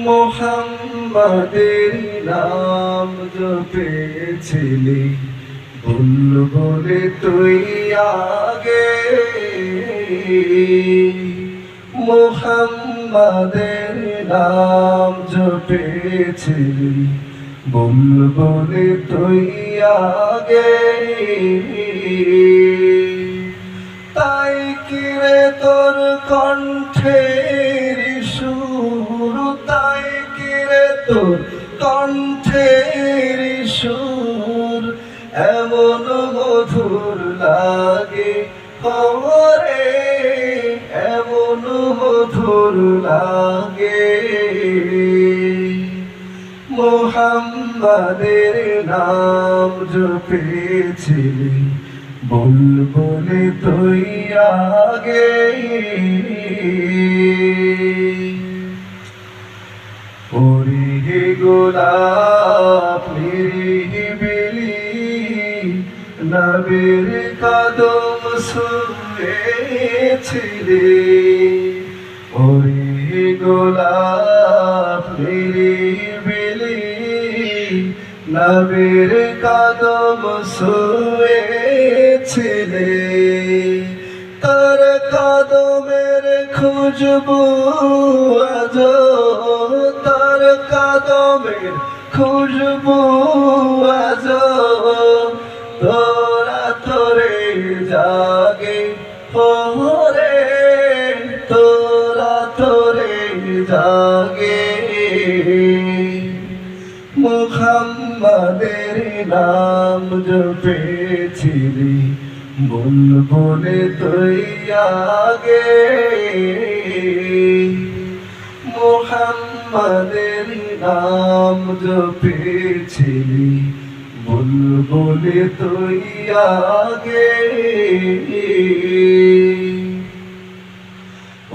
মোহাম্মদের নাম জপেছিলি ভুল বলে তুই আগে। মোহাম্মদের নাম জপেছিলি ভুল বলে তুই আগে। তাই কিরে তোর কণ্ঠের সুর, তাই কিরে তোর কণ্ঠের সুর এমন মধুর লাগে ওরে, এমন মধুর লাগে। মোহাম্মদের নাম জপেছিলি ভুল বলে তুই আগে। ওরে গোলাপ নিরিবিলি নবীর কদম ছুঁয়েছিলি। ওরে গোলাপ নিরিবিলি নবীর কদম ছুঁয়েছিলি। তার কদমের খুশবু আজ, তার কদমের খুশবু আজ তোরা তোরে জাগে ওরে, তোরা তোরে জাগে। মুহাম্মাদের নাম জপেছিলি ভুল বলে তুই আগে। মুহাম্মাদের নাম জপেছিলি ভুল বলে তুই আগে।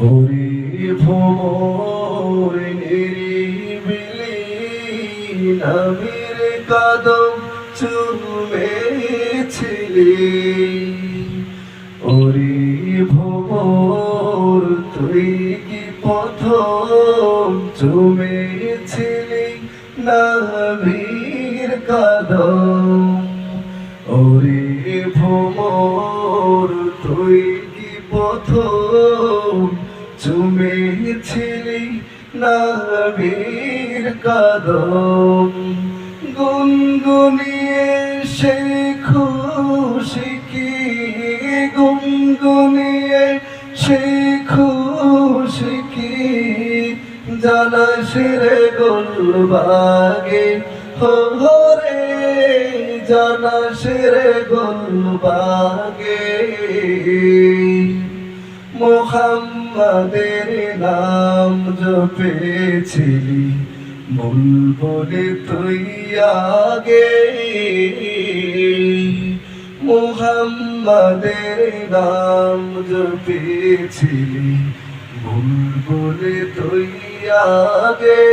ওরে ভোর নিরিবিলি নবীর কদম চুমেছিলি। ওরে ভোর তুই কি প্রথম চুমেছিলি নবীর কদম। ওরে ভোর তুই কি প্রথম চুমেছিলি নবীর কদম। গুনগুনিয়ে সেই খুশি কি, গুনগুনিয়ে সেই খুশি কি জানাস রে গোলবাগে ওরে, জানাস রে গোলবাগে। মুহাম্মাদের নাম জপেছিলি ভুল বলে তুই আগে। মুহাম্মাদের নাম জপেছিলি ভুল বলে তুই আগে।